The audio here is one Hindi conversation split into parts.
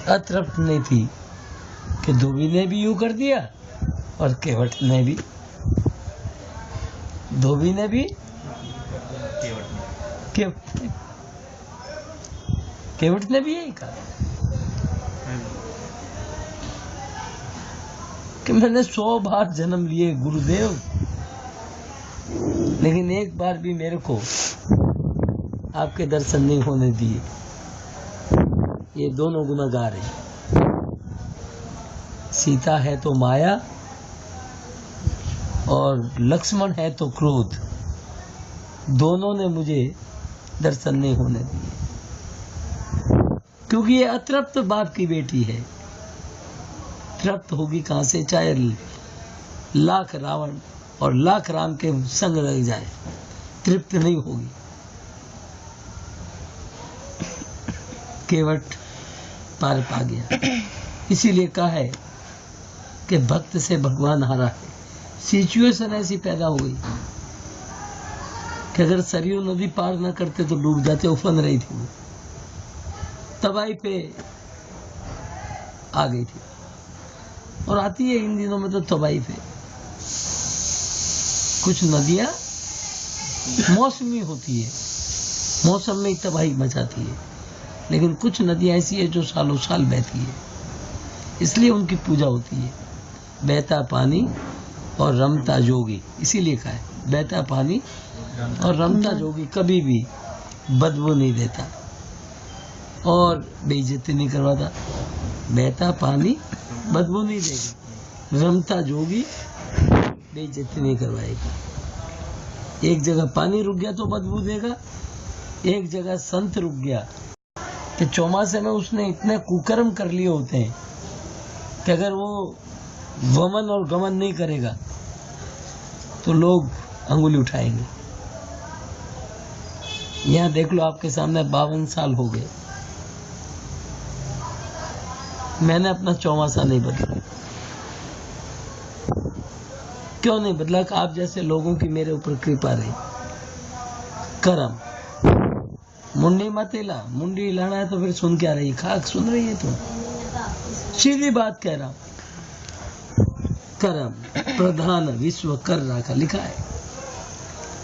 अतृप्त नहीं थी कि धोबी ने भी यूं कर दिया और केवट ने भी, धोबी ने भी केवट ने भी यही कहा कि मैंने 100 बार जन्म लिए गुरुदेव, लेकिन एक बार भी मेरे को आपके दर्शन नहीं होने दिए। ये दोनों गुनहगार हैं। सीता है तो माया और लक्ष्मण है तो क्रोध, दोनों ने मुझे दर्शन नहीं होने दिए, क्योंकि ये अतृप्त बाप की बेटी है। तृप्त होगी कहां से? चाहे लाख रावण और लाख राम के संग लग जाए, तृप्त नहीं होगी। केवट पार पा गया। इसीलिए कहा है कि भक्त से भगवान हारा है। सिचुएशन ऐसी पैदा हो गई कि अगर सरयू नदी पार न करते तो डूब जाते, उफन रही थी वो, तबाही पे आ गई थी और आती है इन दिनों में तो तबाही पे। कुछ नदियां मौसमी होती है, मौसम में तबाही मचाती है, लेकिन कुछ नदियां ऐसी है जो सालों साल बहती है, इसलिए उनकी पूजा होती है। बहता पानी और रमता जोगी, इसीलिए कहा है बहता पानी और रमता जोगी कभी भी बदबू नहीं देता और बेइज्जती नहीं करवाता। बहता पानी बदबू नहीं देगा, रमता जोगी बेइज्जती नहीं करवाएगी। एक जगह पानी रुक गया तो बदबू देगा, एक जगह संत रुक गया कि चौमासे में उसने इतने कुकर्म कर लिए होते हैं कि अगर वो वमन और गमन नहीं करेगा तो लोग अंगुली उठाएंगे। यहाँ देख लो, आपके सामने 52 साल हो गए, मैंने अपना चौमासा नहीं बदला। क्यों नहीं बदला? कि आप जैसे लोगों की मेरे ऊपर कृपा रही। करम मुंडी मत हिला, मुंडी हिलाना है तो फिर सुन क्या रही? खाक सुन रही है तुम? सीधी बात कह रहा हूं। करम प्रधान विश्व कर राखा, लिखा है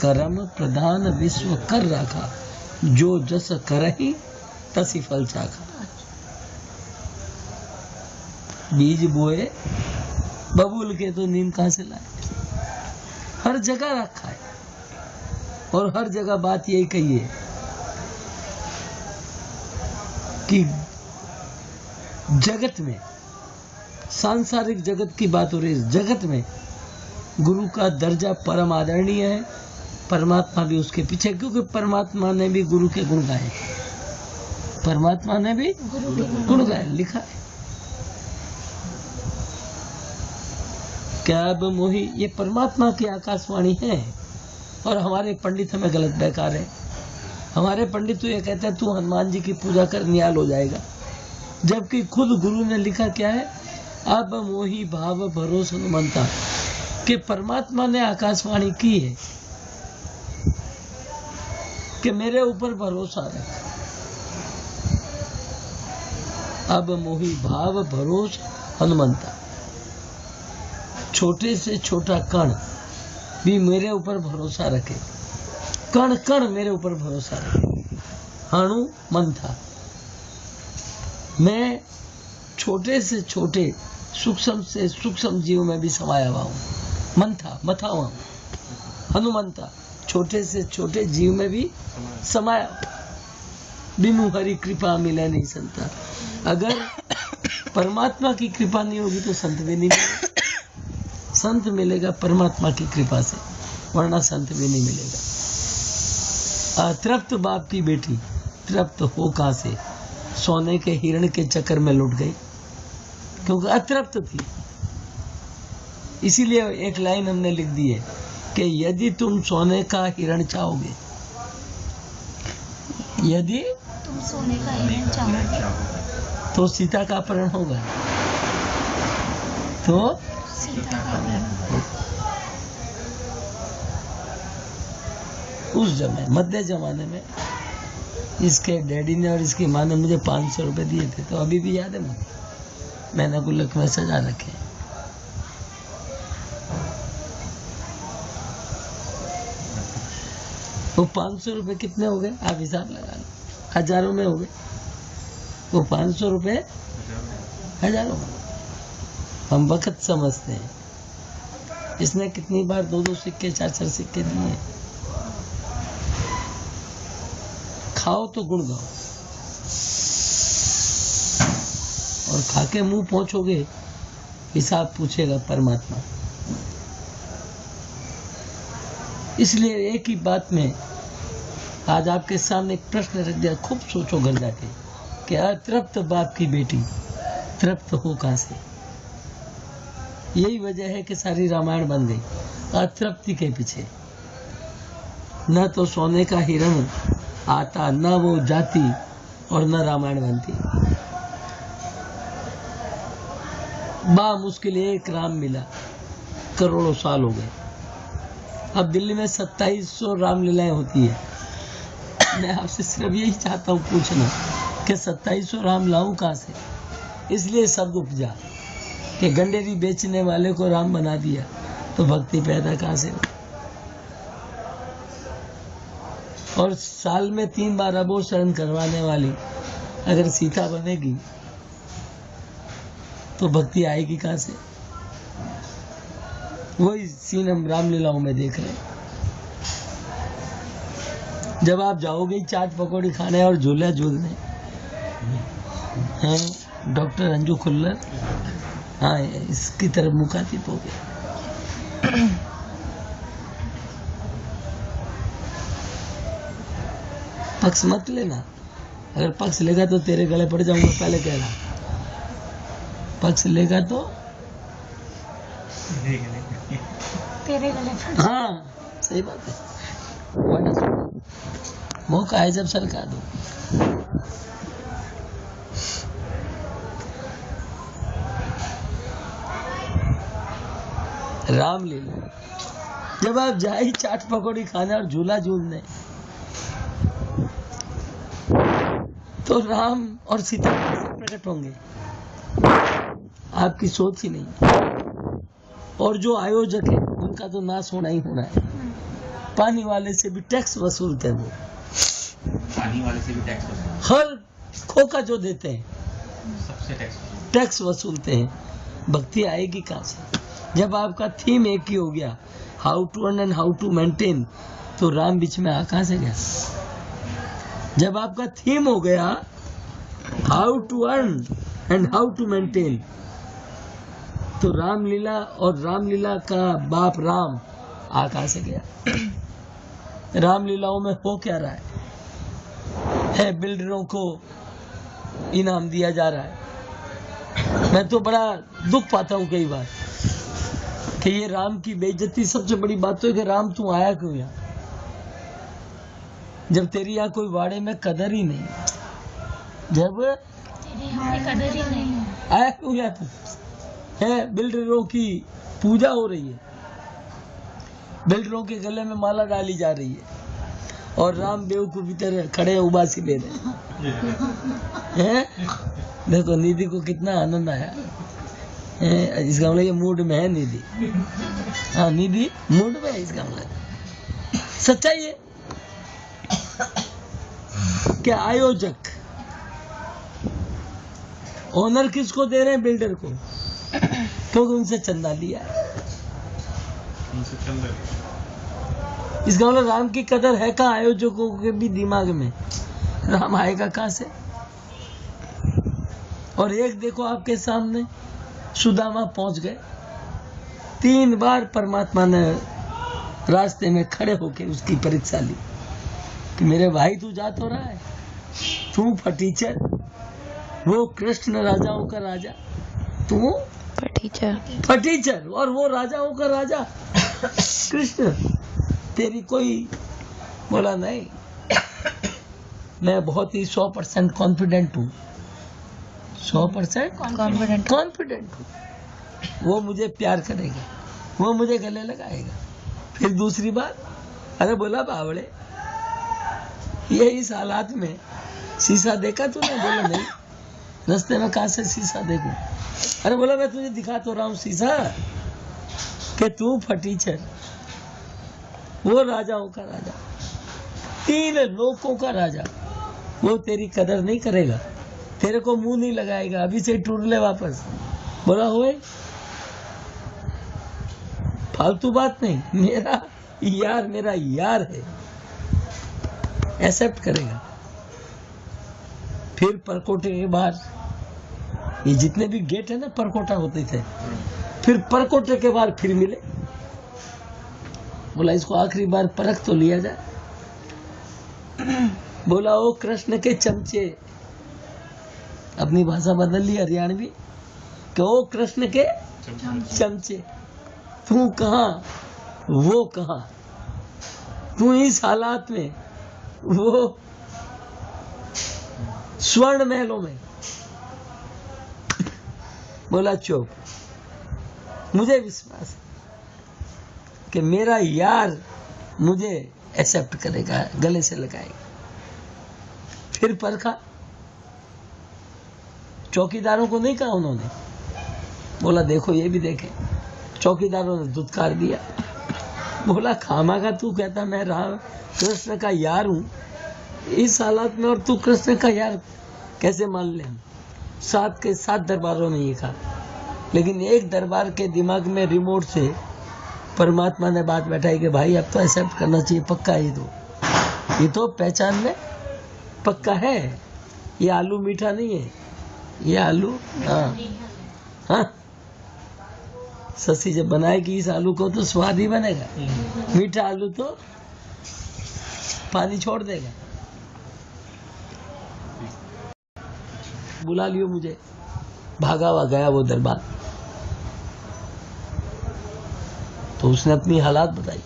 करम प्रधान विश्व कर राखा, जो जस करहि तसी फल चाखा। बीज बोए बबूल के तो नीम कहां से लाए? हर जगह रखा है और हर जगह बात यही कही है कि जगत में, सांसारिक जगत की बात हो रही है, जगत में गुरु का दर्जा परम आदरणीय है, परमात्मा भी उसके पीछे, क्योंकि परमात्मा ने भी गुरु के गुण गाए, परमात्मा ने भी गुण गाए, लिखा है। क्या अब मोही, ये परमात्मा की आकाशवाणी है और हमारे पंडित हमें गलत बेकार है। हमारे पंडित तो ये कहते हैं तू हनुमान जी की पूजा कर निहाल हो जाएगा, जबकि खुद गुरु ने लिखा क्या है? अब मोही भाव भरोसा मनता, कि परमात्मा ने आकाशवाणी की है कि मेरे ऊपर भरोसा रख। अब मोही भाव भरोसा हनुमंता, छोटे से छोटा कण भी मेरे ऊपर भरोसा रखे, कण कण मेरे ऊपर भरोसा रखे। हनुमंता, मैं छोटे से छोटे सूक्ष्म से सूक्ष्म जीव में भी समाया हुआ हूँ। मंथा मथा हुआ हूँ। हनुमंता, छोटे से छोटे जीव में भी समाया। बिनु हरि कृपा मिले नहीं संता। अगर परमात्मा की कृपा नहीं होगी तो संत भी नहीं मिलेगा। संत मिलेगा परमात्मा की कृपा से, वरना संत भी नहीं मिलेगा। अतृप्त बाप की बेटी तृप्त हो कहां से? सोने के हिरण के चक्कर में लुट गई, क्योंकि अतृप्त थी। इसीलिए एक लाइन हमने लिख दी है कि यदि तुम सोने का हिरण चाहोगे, यदि तुम सोने का हिरण चाहो तो सीता का अपहरण होगा। तो सीता का अपहरण, उस समय मध्य जमाने में इसके डैडी ने और इसकी माँ ने मुझे 500 रुपए दिए थे, तो अभी भी याद है मुझे, मैंने गुल्लक में सजा रखे। वो 500 रुपए कितने हो गए आप हिसाब लगा लो, हजारों में हो गए। वो 500 रुपए हजारों में। हम वक्त समझते हैं। इसने कितनी बार 2-2 सिक्के 4-4 सिक्के दिए। खाओ तो गुण गाओ, और खाके मुंह पहुंचोगे हिसाब पूछेगा परमात्मा। इसलिए एक ही बात में आज आपके सामने एक प्रश्न रख दिया, खूब सोचो घर जाके कि अतृप्त बाप की बेटी तृप्त हो कहां से। यही वजह है कि सारी रामायण बन गई अतृप्ति के पीछे। न तो सोने का हिरण आता, न वो जाती, और न रामायण बनती। बा मुश्किल एक राम मिला, करोड़ों साल हो गए। अब दिल्ली में 2700 रामलीलाएं होती है। मैं आपसे सिर्फ यही चाहता हूँ पूछना कि 2700 राम लाऊं कहां से। इसलिए शब्द उपजा कि गंडेरी बेचने वाले को राम बना दिया, तो भक्ति पैदा कहां से हो। और साल में 3 बार अबोध शरण करवाने वाली अगर सीता बनेगी तो भक्ति आएगी कहां से। वही सीन हम रामलीलाओं में देख रहे हैं। जब आप जाओगे चाट पकौड़ी खाने और झूला झूलने, हैं डॉक्टर अंजू खुल्लर, हाँ इसकी तरफ मुखातिब हो गए। पक्ष मत लेना, अगर पक्ष लेगा तो तेरे गले पड़ जाऊंगा, पहले कह रहा। पक्ष लेगा तो तेरे गले पर। हाँ सही बात है। मौका है जब सरका दो। रामलीला, जब आप जाए चाट पकौड़ी खाने और झूला झूलने, तो राम और सीता कैसे प्रकट होंगे, आपकी सोच ही नहीं। और जो आयोजक है उनका तो नाश होना ही होना है। पानी वाले से भी टैक्स वसूलते हैं वो, पानी वाले से भी टैक्स वसूलते हैं। हर खोका जो देते हैं सबसे टैक्स वसूलते हैं। भक्ति आएगी कहां से जब आपका थीम एक ही हो गया, how to earn and how to maintain, तो राम बीच में आ कहां से गया। जब आपका थीम हो गया how to earn and how to maintain, तो रामलीला और रामलीला का बाप राम आ कहां से गया। रामलीलाओं में हो क्या रहा है बिल्डरों को इनाम दिया जा रहा है। मैं तो बड़ा दुख पाता हूं कई बार कि ये राम की बेइज्जती। सबसे बड़ी बात तो है कि राम तू आया क्यों यहाँ, जब तेरी यहाँ कोई वाड़े में कदर ही नहीं, जब तेरी हमें कदर ही नहीं है। आया क्यों यहाँ तू है। बिल्डरों की पूजा हो रही है, बिल्डरों के गले में माला डाली जा रही है, और राम बेवकूफी तरह खड़े उबासी ले रहे हैं। देखो निधि को कितना आनंद आया। इसका मतलब ये मूड में है निधि। हाँ निधि मूड में है, इसका मतलब सच्चाई है कि आयोजक ओनर किसको दे रहे हैं, बिल्डर को, क्योंकि उनसे चंदा लिया है। इसका मतलब राम की कदर है कहाँ, आयोजकों के भी दिमाग में। राम आएगा कहां से। और एक देखो आपके सामने सुदामा पहुंच गए। 3 बार परमात्मा ने रास्ते में खड़े होकर उसकी परीक्षा ली कि मेरे भाई तू जा तो रहा है, तू फटीचर, वो कृष्ण राजाओं का राजा, तू फटीचर, और वो राजाओं का राजा कृष्ण, तेरी कोई। बोला नहीं, मैं बहुत ही 100% कॉन्फिडेंट हूँ, 100% कॉन्फिडेंट हूँ। वो मुझे प्यार करेगा, वो मुझे गले लगाएगा। फिर दूसरी बार, अरे बोला बावड़े, ये इस हालात में शीशा देखा तूने? बोला नहीं, रास्ते में कहां से शीशा देखूं? अरे बोला मैं तुझे दिखा तो रहा हूं शीशा कि तू फटीचर, वो राजाओं का राजा, 3 लोकों का राजा, वो तेरी कदर नहीं करेगा, तेरे को मुंह नहीं लगाएगा, अभी से टूट ले वापस। बोला होए, फालतू बात नहीं, मेरा यार है, एक्सेप्ट करेगा। फिर परकोटे के बाहर, ये जितने भी गेट है ना परकोटा होते थे, फिर परकोटे के बाहर फिर मिले। बोला इसको आखिरी बार परख तो लिया जाए। बोला ओ कृष्ण के चमचे, अपनी भाषा बदल ली हरियाणवी, कि ओ कृष्ण के चमचे, तू कहां वो कहां, तू इस हालात में, वो स्वर्ण महलों में। बोला चुप, मुझे विश्वास है कि मेरा यार मुझे एक्सेप्ट करेगा, गले से लगाएगा। फिर परखा, चौकीदारों को नहीं कहा उन्होंने, बोला देखो ये भी देखें। चौकीदारों ने दुत्कार दिया। बोला खामा का तू कहता मैं राम कृष्ण का यार हूं इस हालात में, और तू कृष्ण का यार कैसे मान ले? 7 के 7 दरबारों ने ये कहा, लेकिन एक दरबार के दिमाग में रिमोट से परमात्मा ने बात बैठाई कि भाई अब तो एक्सेप्ट करना चाहिए, पक्का ये तो पहचान में पक्का है, ये आलू मीठा नहीं है, ये आलू हाँ ससी जब बनाएगी इस आलू को तो स्वाद ही बनेगा, मीठा आलू तो पानी छोड़ देगा। बुला लियो मुझे, भागा हुआ गया वो दरबार। तो उसने अपनी हालात बताई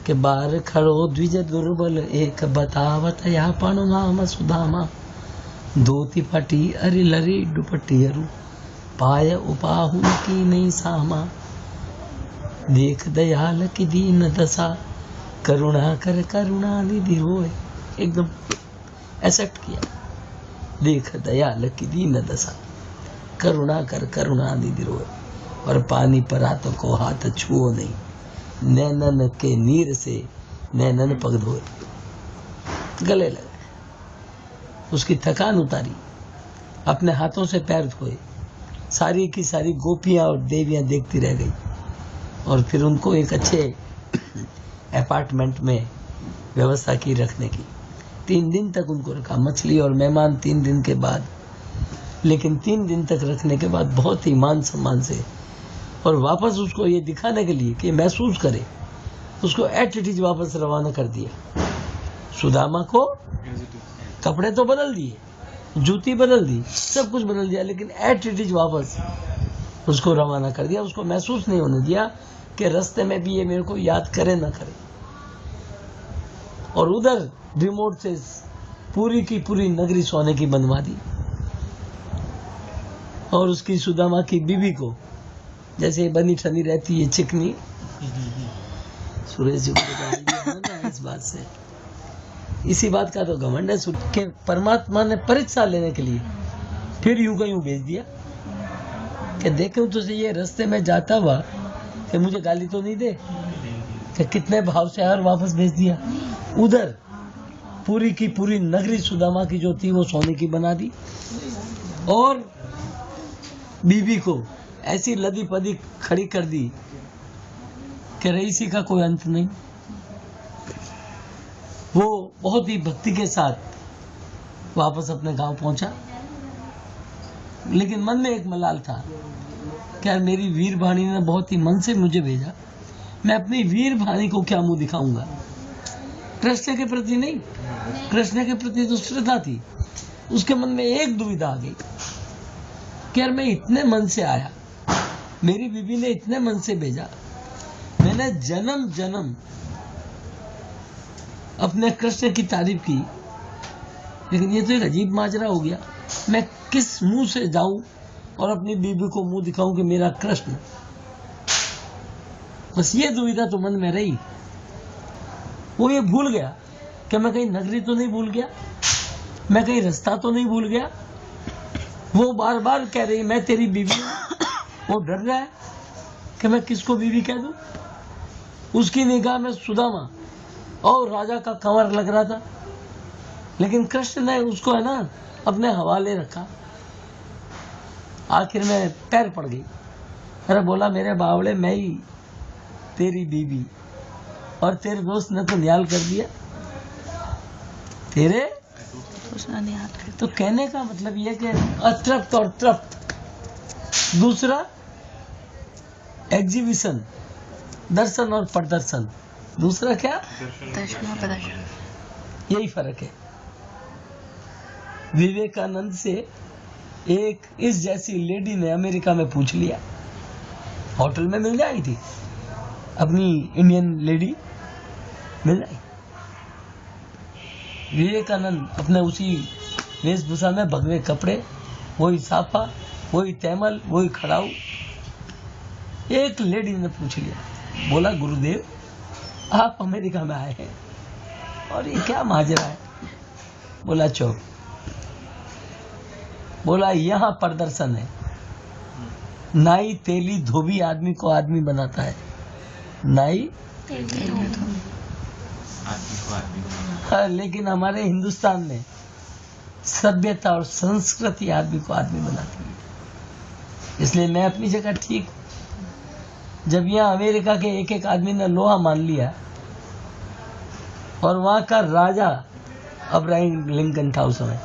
कि बार खड़ो द्विज दुर्बल, एक बतावत या पण नाम सुदामा, धोती फटी अरि लरी दुपट्टी अरु, पाय उपाहु की नहीं सामा, देख दयाल की दीन दशा, करुणा कर करुणा निधि होए। एकदम एक्सेप्ट किया, देख दयाल की दीन दशा, करुणा कर करुणा निधि रोए। और पानी परा तो को हाथ छुओ नहीं, नैनन के नीर से नैनन पग धोए। गले लगे, उसकी थकान उतारी, अपने हाथों से पैर धोए। सारी की सारी गोपियां और देवियां देखती रह गई, और फिर उनको एक अच्छे अपार्टमेंट में व्यवस्था की रखने की। 3 दिन तक उनको रखा, मछली और मेहमान 3 दिन के बाद, लेकिन 3 दिन तक रखने के बाद बहुत ही मान सम्मान से, और वापस उसको ये दिखाने के लिए कि महसूस करे, उसको एटीट्यूड वापस रवाना कर दिया। सुदामा को कपड़े तो बदल दिए, जूती बदल दी, सब कुछ बदल दिया, लेकिन एटीट्यूड वापस उसको रवाना कर दिया। उसको महसूस नहीं होने दिया कि रास्ते में भी ये मेरे को याद करे ना करे। और उधर रिमोट से पूरी की पूरी नगरी सोने की बनवा दी, और उसकी सुदामा की बीवी को जैसे बनी ठनी रहती है चिकनी, सुरेश जी को इस बात से, इसी बात का तो घमंड है कि परमात्मा ने परीक्षा लेने के लिए फिर यूं का यूं भेज दिया कि देखूं तुझे ये रास्ते में जाता हुआ कि मुझे गाली तो नहीं दे, कि कितने भाव से और वापस भेज दिया। उधर पूरी की पूरी नगरी सुदामा की जो थी वो सोने की बना दी, और बीबी को ऐसी लदी पदी खड़ी कर दी कि रईसी का कोई अंत नहीं। वो बहुत ही भक्ति के साथ वापस अपने गांव पहुंचा, लेकिन मन में एक मलाल था कि यार मेरी वीर भाणी ने बहुत ही मन से मुझे भेजा, मैं अपनी वीर भाणी को क्या मुंह दिखाऊंगा। कृष्ण के प्रति नहीं, कृष्ण के प्रति तो श्रद्धा थी। उसके मन में एक दुविधा आ गई कि यार मैं इतने मन से आया, मेरी बीबी ने इतने मन से भेजा, मैंने जन्म जन्म अपने कृष्ण की तारीफ की, लेकिन ये तो एक अजीब माजरा हो गया। मैं किस मुंह से जाऊं और अपनी बीबी को मुंह दिखाऊं कि मेरा कृष्ण। बस ये दुविधा तो मन में रही। वो ये भूल गया कि मैं कहीं नगरी तो नहीं भूल गया, मैं कहीं रास्ता तो नहीं भूल गया। वो बार बार कह रही मैं तेरी बीवी हूं। वो डर रहा है कि मैं किसको बीवी कह दूं। उसकी निगाह में सुदामा और राजा का कंवर लग रहा था, लेकिन कृष्ण ने उसको है ना अपने हवाले रखा। आखिर में पैर पड़ गई। अरे बोला मेरे बावड़े, मैं ही तेरी बीवी, और तेरे दोस्त ने तो न्याल कर दिया। तेरे तो कहने का मतलब यह कि अतृप्त और तृप्त। दूसरा एग्जीबिशन, दर्शन और प्रदर्शन। दूसरा क्या? दर्शन और प्रदर्शन। यही फर्क है। विवेकानंद से एक इस जैसी लेडी ने अमेरिका में पूछ लिया, होटल में मिल जाई थी अपनी इंडियन लेडी, मिल जाए। विवेकानंद अपने उसी वेशभूषा में, भगवे कपड़े, वही साफा, वही तैमल, वही खड़ाऊ। एक लेडी ने पूछ लिया, बोला गुरुदेव आप अमेरिका में आए हैं और ये क्या माजरा है? बोला चुप। बोला यहाँ प्रदर्शन है। नाई तेली धोबी आदमी को आदमी बनाता है, नाई आदमी को आदमी को हाँ, लेकिन हमारे हिंदुस्तान में सभ्यता और संस्कृति आदमी को आदमी बनाती है। इसलिए मैं अपनी जगह ठीक। जब यहाँ अमेरिका के एक एक आदमी ने लोहा मान लिया और वहां का राजा अब्राहम लिंकन था उस समय,